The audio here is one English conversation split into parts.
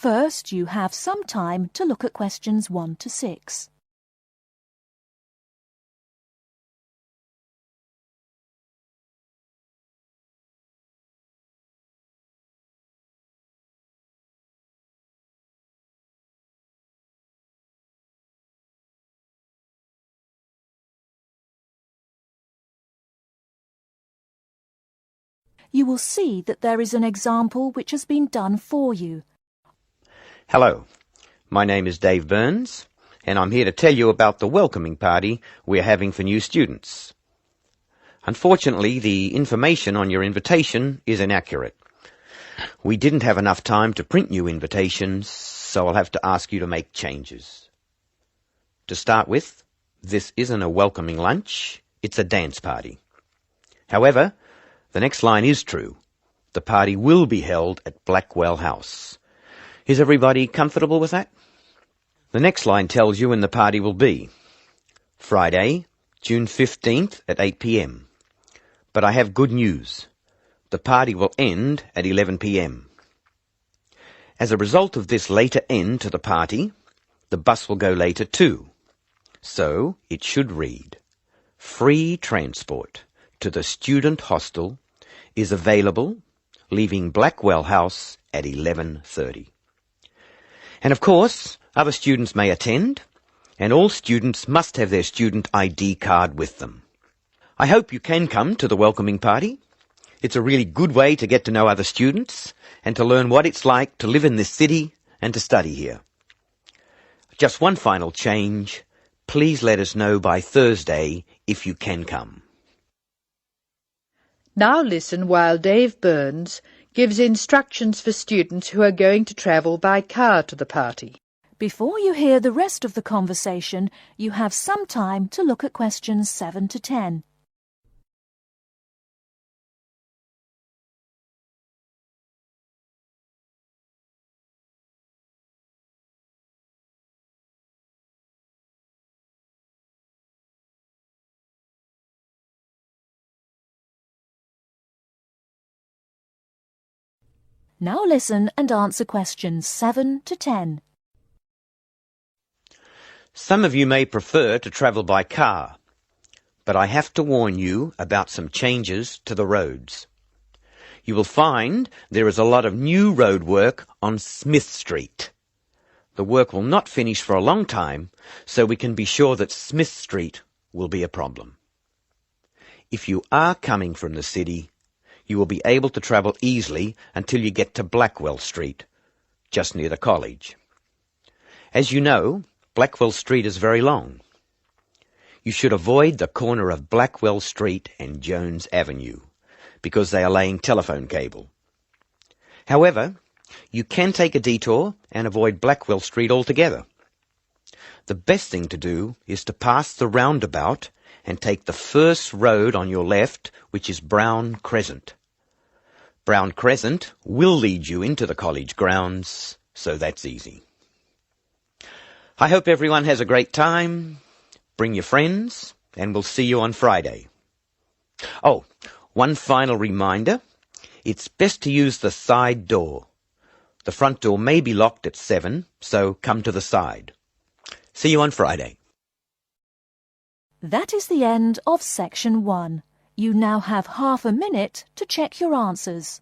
First, you have some time to look at questions 1 to 6. You will see that there is an example which has been done for you. Hello, my name is Dave Burns, and I'm here to tell you about the welcoming party we're having for new students. Unfortunately, the information on your invitation is inaccurate. We didn't have enough time to print new invitations, so I'll have to ask you to make changes. To start with, this isn't a welcoming lunch, it's a dance party. However, the next line is true. The party will be held at Blackwell House. Is everybody comfortable with that? The next line tells you when the party will be. Friday, June 15th at 8 p.m. But I have good news. The party will end at 11 p.m. As a result of this later end to the party, the bus will go later too. So it should read, free transport to the student hostel is available, leaving Blackwell House at 11:30. And of course, other students may attend, and all students must have their student ID card with them. I hope you can come to the welcoming party. It's a really good way to get to know other students and to learn what it's like to live in this city and to study here. Just one final change. Please let us know by Thursday if you can come. Now listen while Dave Burns gives instructions for students who are going to travel by car to the party. Before you hear the rest of the conversation, you have some time to look at questions 7 to 10. Now listen and answer questions 7 to 10. Some of you may prefer to travel by car, but I have to warn you about some changes to the roads. You will find there is a lot of new road work on Smith Street. The work will not finish for a long time, so we can be sure that Smith Street will be a problem. If you are coming from the city, you will be able to travel easily until you get to Blackwell Street, just near the college. As you know, Blackwell Street is very long. You should avoid the corner of Blackwell Street and Jones Avenue, because they are laying telephone cable. However, you can take a detour and avoid Blackwell Street altogether. The best thing to do is to pass the roundabout and take the first road on your left, which is Brown Crescent. Brown Crescent will lead you into the college grounds, so that's easy. I hope everyone has a great time. Bring your friends, and we'll see you on Friday. Oh, one final reminder. It's best to use the side door. The front door may be locked at 7, so come to the side. See you on Friday. That is the end of section 1. You now have half a minute to check your answers.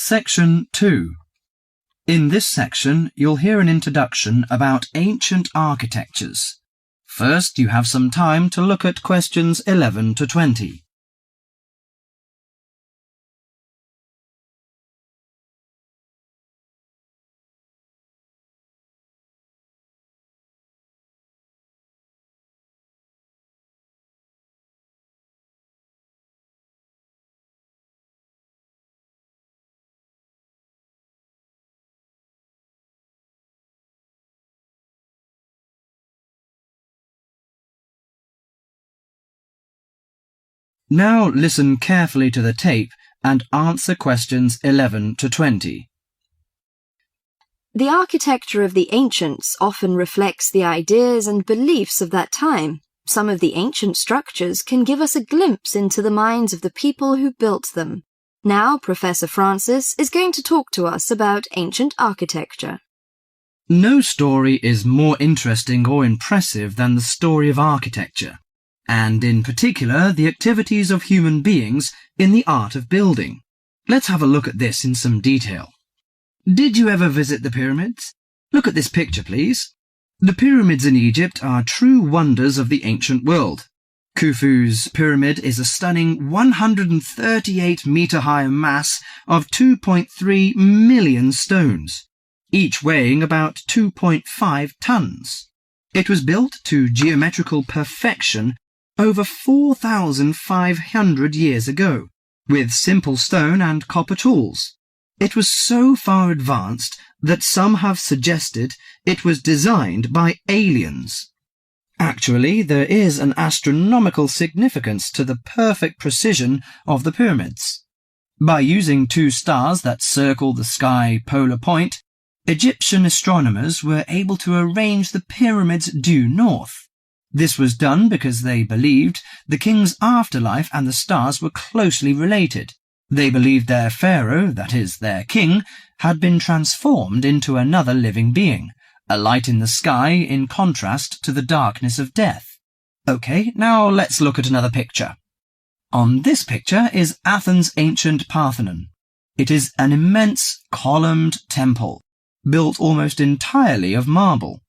Section 2. In this section, you'll hear an introduction about ancient architectures. First, you have some time to look at questions 11 to 20. Now listen carefully to the tape and answer questions 11 to 20. The architecture of the ancients often reflects the ideas and beliefs of that time. Some of the ancient structures can give us a glimpse into the minds of the people who built them. Now, Professor Francis is going to talk to us about ancient architecture. No story is more interesting or impressive than the story of architecture, and in particular the activities of human beings in the art of building. Let's have a look at this in some detail. Did you ever visit the pyramids? Look at this picture, please. The pyramids in Egypt are true wonders of the ancient world. Khufu's pyramid is a stunning 138-metre-high mass of 2.3 million stones, each weighing about 2.5 tons. It was built to geometrical perfection over 4,500 years ago, with simple stone and copper tools. It was so far advanced that some have suggested it was designed by aliens. Actually, there is an astronomical significance to the perfect precision of the pyramids. By using two stars that circle the sky polar point, Egyptian astronomers were able to arrange the pyramids due north. This was done because they believed the king's afterlife and the stars were closely related. They believed their pharaoh, that is, their king, had been transformed into another living being, a light in the sky in contrast to the darkness of death. Okay, now let's look at another picture. On this picture is Athens' ancient Parthenon. It is an immense columned temple, built almost entirely of marble.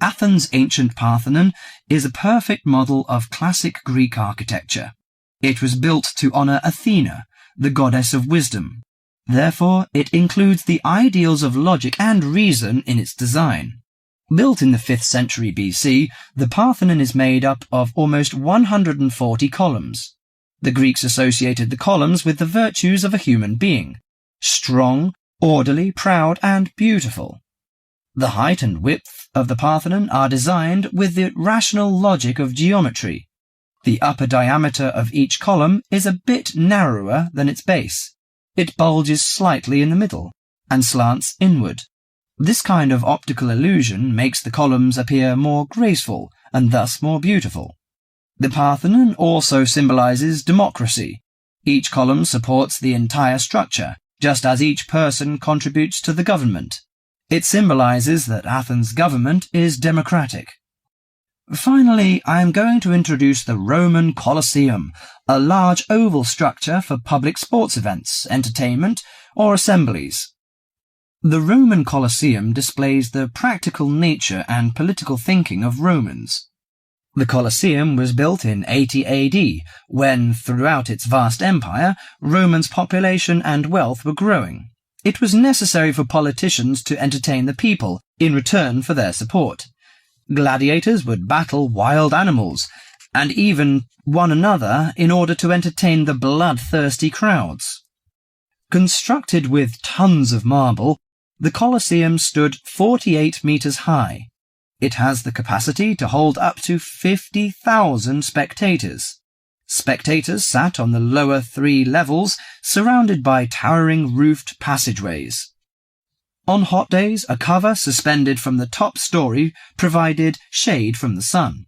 Athens' ancient Parthenon is a perfect model of classic Greek architecture. It was built to honour Athena, the goddess of wisdom. Therefore, it includes the ideals of logic and reason in its design. Built in the 5th century BC, the Parthenon is made up of almost 140 columns. The Greeks associated the columns with the virtues of a human being: strong, orderly, proud, and beautiful. The height and width of the Parthenon are designed with the rational logic of geometry. The upper diameter of each column is a bit narrower than its base. It bulges slightly in the middle and slants inward. This kind of optical illusion makes the columns appear more graceful and thus more beautiful. The Parthenon also symbolizes democracy. Each column supports the entire structure, just as each person contributes to the government. It symbolizes that Athens' government is democratic. Finally, I am going to introduce the Roman Colosseum, a large oval structure for public sports events, entertainment, or assemblies. The Roman Colosseum displays the practical nature and political thinking of Romans. The Colosseum was built in 80 AD, when, throughout its vast empire, Romans' population and wealth were growing. It was necessary for politicians to entertain the people in return for their support. Gladiators would battle wild animals, and even one another in order to entertain the bloodthirsty crowds. Constructed with tons of marble, the Colosseum stood 48 meters high. It has the capacity to hold up to 50,000 spectators. Spectators sat on the lower 3 levels, surrounded by towering roofed passageways. On hot days, a cover suspended from the top story provided shade from the sun.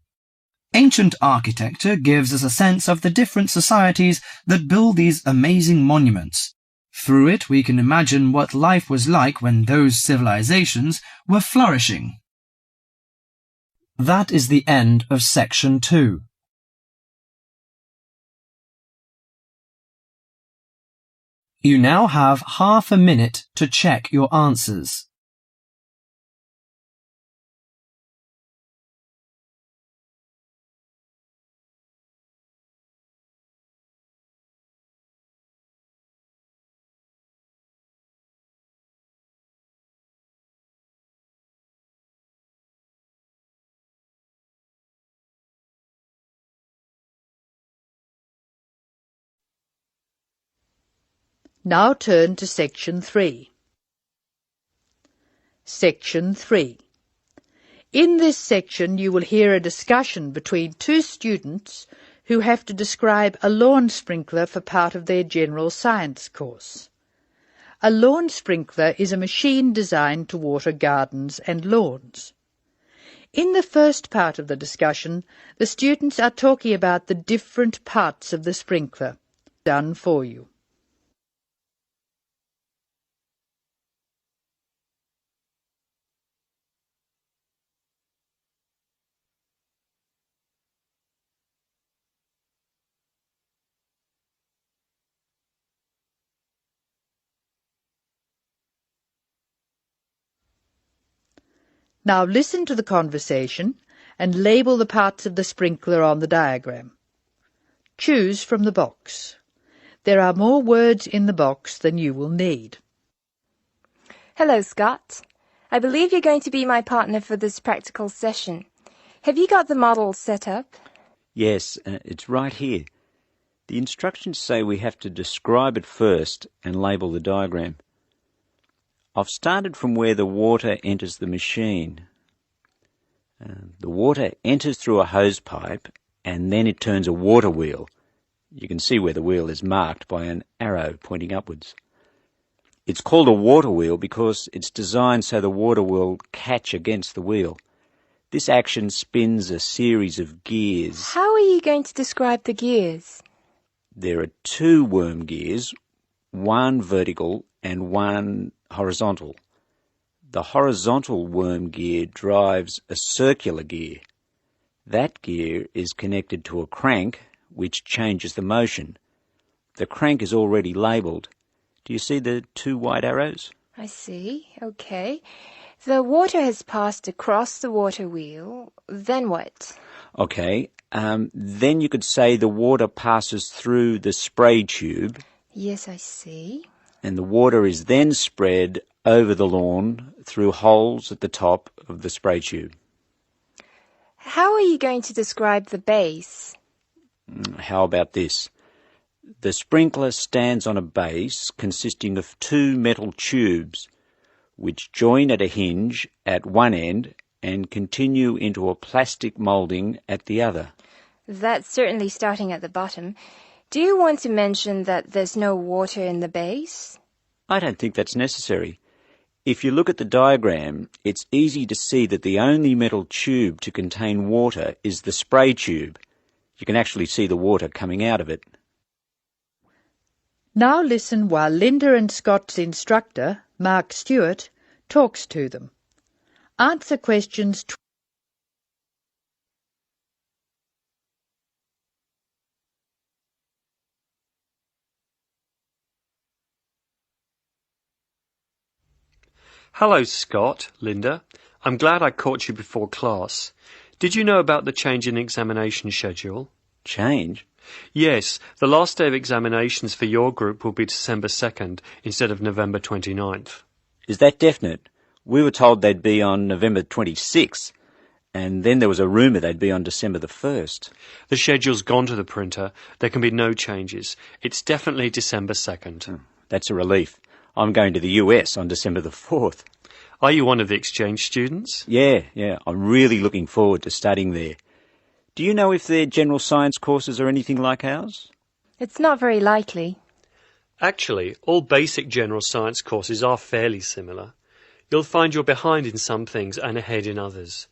Ancient architecture gives us a sense of the different societies that build these amazing monuments. Through it, we can imagine what life was like when those civilizations were flourishing. That is the end of section 2. You now have half a minute to check your answers. Now turn to Section 3. Section 3. In this section you will hear a discussion between two students who have to describe a lawn sprinkler for part of their general science course. A lawn sprinkler is a machine designed to water gardens and lawns. In the first part of the discussion, the students are talking about the different parts of the sprinkler. Done for you. Now listen to the conversation and label the parts of the sprinkler on the diagram. Choose from the box. There are more words in the box than you will need. Hello, Scott. I believe you're going to be my partner for this practical session. Have you got the model set up? Yes, it's right here. The instructions say we have to describe it first and label the diagram. I've started from where the water enters the machine. The water enters through a hose pipe and then it turns a water wheel. You can see where the wheel is marked by an arrow pointing upwards. It's called a water wheel because it's designed so the water will catch against the wheel. This action spins a series of gears. How are you going to describe the gears? There are 2 worm gears, one vertical and one horizontal. The horizontal worm gear drives a circular gear. That gear is connected to a crank which changes the motion. The crank is already labelled. Do you see the 2 white arrows? I see. Okay. The water has passed across the water wheel. Then what? Okay. Then you could say the water passes through the spray tube. Yes, I see. And the water is then spread over the lawn through holes at the top of the spray tube. How are you going to describe the base? How about this? The sprinkler stands on a base consisting of 2 metal tubes which join at a hinge at one end and continue into a plastic moulding at the other. That's certainly starting at the bottom. Do you want to mention that there's no water in the base? I don't think that's necessary. If you look at the diagram, it's easy to see that the only metal tube to contain water is the spray tube. You can actually see the water coming out of it. Now listen while Linda and Scott's instructor, Mark Stewart, talks to them. Answer questions. Hello, Scott, Linda. I'm glad I caught you before class. Did you know about the change in examination schedule? Change? Yes, the last day of examinations for your group will be December 2nd instead of November 29th. Is that definite? We were told they'd be on November 26th, and then there was a rumour they'd be on December the 1st. The schedule's gone to the printer. There can be no changes. It's definitely December 2nd. That's a relief. I'm going to the US on December the 4th. Are you one of the exchange students? Yeah. I'm really looking forward to studying there. Do you know if their general science courses are anything like ours? It's not very likely. Actually, all basic general science courses are fairly similar. You'll find you're behind in some things and ahead in others.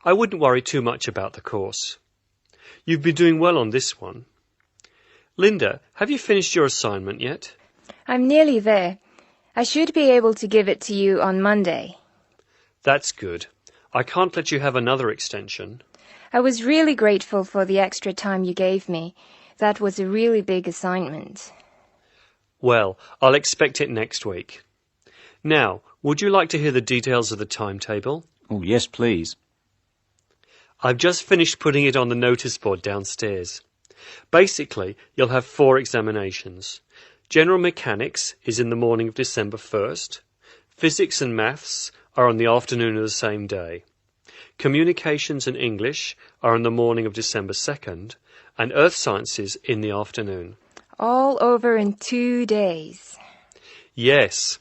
I wouldn't worry too much about the course. You've been doing well on this one. Linda, have you finished your assignment yet? I'm nearly there. I should be able to give it to you on Monday. That's good. I can't let you have another extension. I was really grateful for the extra time you gave me. That was a really big assignment. Well, I'll expect it next week. Now, would you like to hear the details of the timetable? Oh, yes, please. I've just finished putting it on the notice board downstairs. Basically, you'll have 4 examinations. General Mechanics is in the morning of December 1st. Physics and Maths are on the afternoon of the same day. Communications and English are on the morning of December 2nd, and Earth Sciences in the afternoon. All over in 2 days. Yes.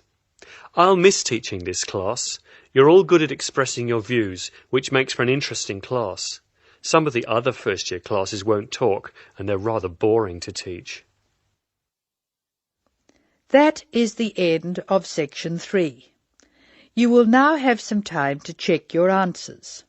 I'll miss teaching this class. You're all good at expressing your views, which makes for an interesting class. Some of the other first-year classes won't talk, and they're rather boring to teach. That is the end of section 3. You will now have some time to check your answers.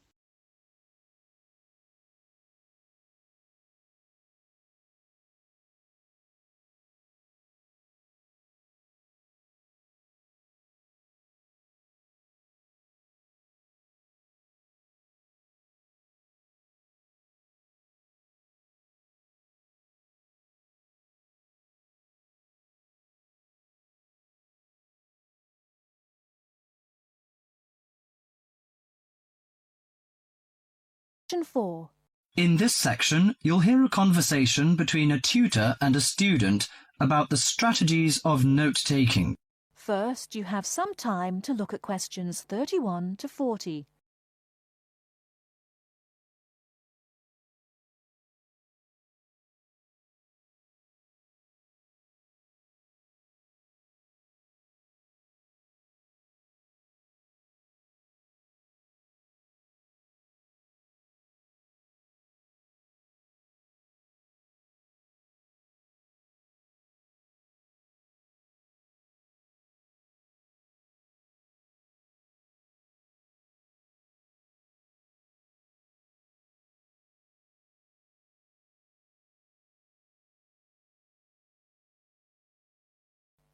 Section 4. In this section, you'll hear a conversation between a tutor and a student about the strategies of note-taking. First, you have some time to look at questions 31 to 40.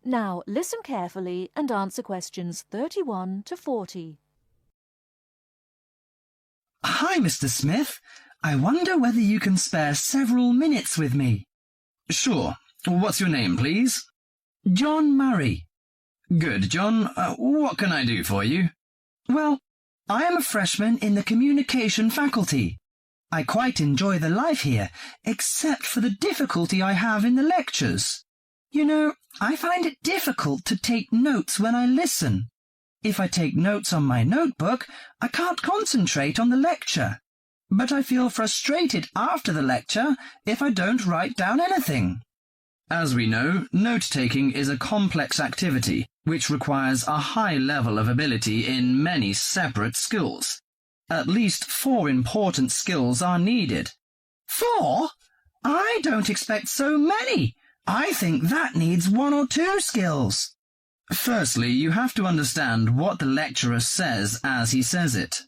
Now, listen carefully and answer questions 31 to 40. Hi, Mr. Smith. I wonder whether you can spare several minutes with me. Sure. What's your name, please? John Murray. Good, John. What can I do for you? Well, I am a freshman in the communication faculty. I quite enjoy the life here, except for the difficulty I have in the lectures. You know, I find it difficult to take notes when I listen. If I take notes on my notebook, I can't concentrate on the lecture. But I feel frustrated after the lecture if I don't write down anything. As we know, note-taking is a complex activity which requires a high level of ability in many separate skills. At least 4 important skills are needed. 4? I don't expect so many. I think that needs 1 or 2 skills. Firstly, you have to understand what the lecturer says as he says it.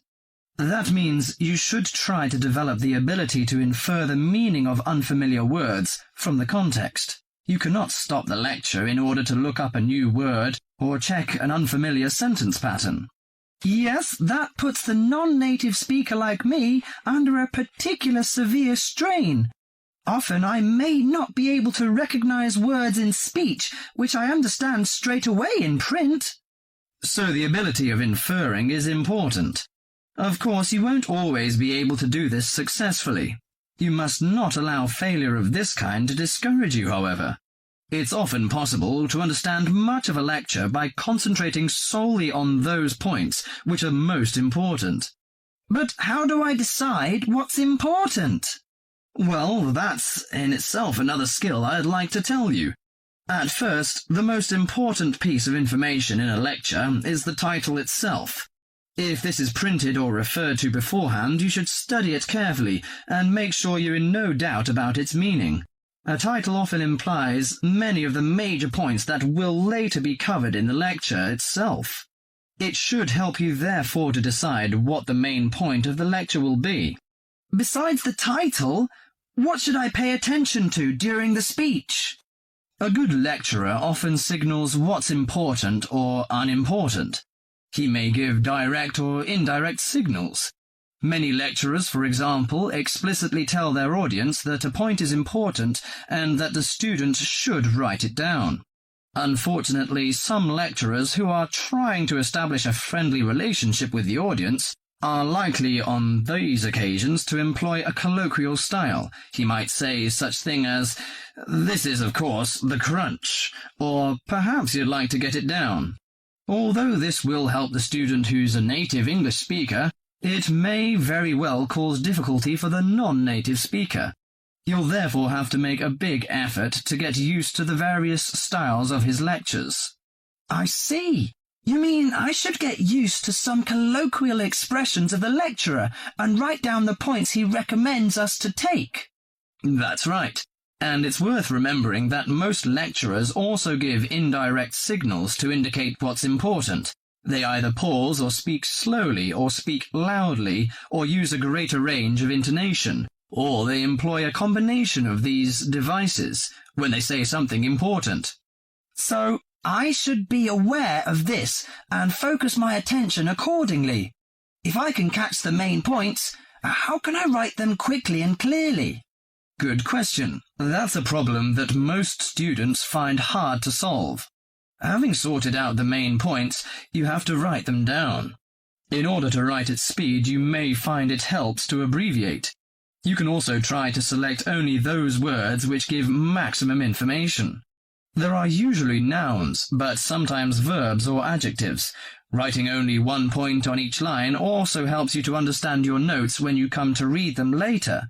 That means you should try to develop the ability to infer the meaning of unfamiliar words from the context. You cannot stop the lecture in order to look up a new word or check an unfamiliar sentence pattern. Yes, that puts the non-native speaker like me under a particular severe strain. Often I may not be able to recognize words in speech which I understand straight away in print. So the ability of inferring is important. Of course, you won't always be able to do this successfully. You must not allow failure of this kind to discourage you, however. It's often possible to understand much of a lecture by concentrating solely on those points which are most important. But how do I decide what's important? Well, that's in itself another skill I'd like to tell you. At first, the most important piece of information in a lecture is the title itself. If this is printed or referred to beforehand, you should study it carefully and make sure you're in no doubt about its meaning. A title often implies many of the major points that will later be covered in the lecture itself. It should help you therefore to decide what the main point of the lecture will be. Besides the title, what should I pay attention to during the speech? A good lecturer often signals what's important or unimportant. He may give direct or indirect signals. Many lecturers, for example, explicitly tell their audience that a point is important and that the student should write it down. Unfortunately, some lecturers who are trying to establish a friendly relationship with the audience are likely on these occasions to employ a colloquial style. He might say such thing as, "This is, of course, the crunch," or "Perhaps you'd like to get it down." Although this will help the student who's a native English speaker, it may very well cause difficulty for the non-native speaker. You'll therefore have to make a big effort to get used to the various styles of his lectures. I see. You mean I should get used to some colloquial expressions of the lecturer and write down the points he recommends us to take? That's right. And it's worth remembering that most lecturers also give indirect signals to indicate what's important. They either pause or speak slowly or speak loudly or use a greater range of intonation, or they employ a combination of these devices when they say something important. So, I should be aware of this and focus my attention accordingly. If I can catch the main points, how can I write them quickly and clearly? Good question. That's a problem that most students find hard to solve. Having sorted out the main points, you have to write them down. In order to write at speed, you may find it helps to abbreviate. You can also try to select only those words which give maximum information. There are usually nouns, but sometimes verbs or adjectives. Writing only one point on each line also helps you to understand your notes when you come to read them later.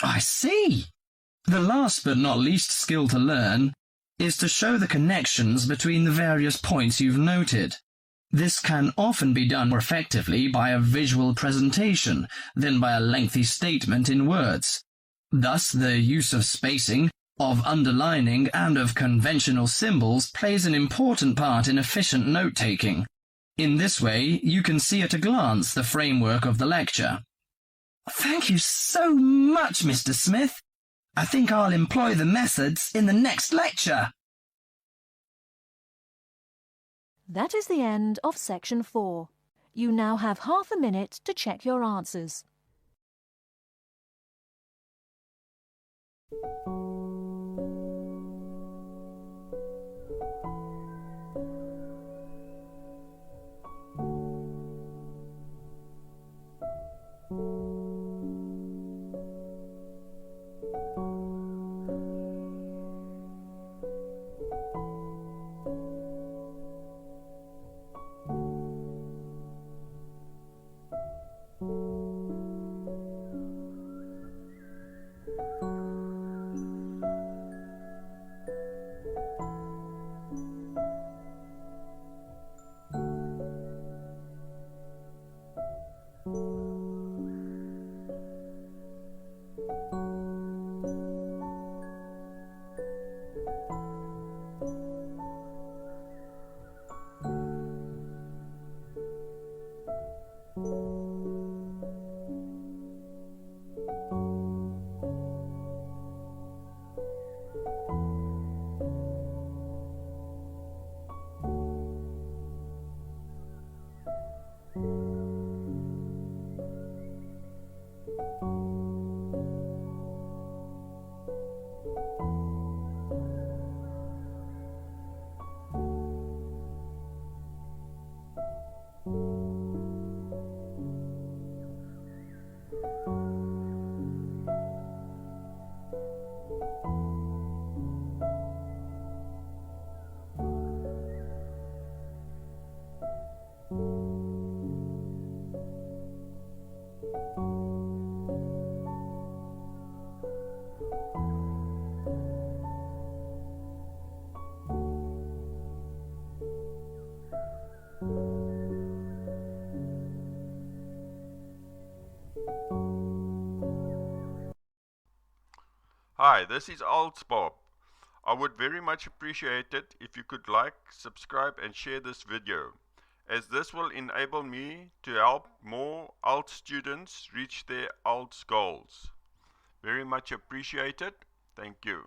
I see. The last but not least skill to learn is to show the connections between the various points you've noted. This can often be done more effectively by a visual presentation than by a lengthy statement in words. Thus, the use of spacing, of underlining, and of conventional symbols plays an important part in efficient note-taking. In this way, you can see at a glance the framework of the lecture. Thank you so much, Mr. Smith. I think I'll employ the methods in the next lecture. That is the end of section 4. You now have half a minute to check your answers. Hi, this is IELTS Bob. I would very much appreciate it if you could like, subscribe and share this video, as this will enable me to help more IELTS students reach their IELTS goals. Very much appreciated. Thank you.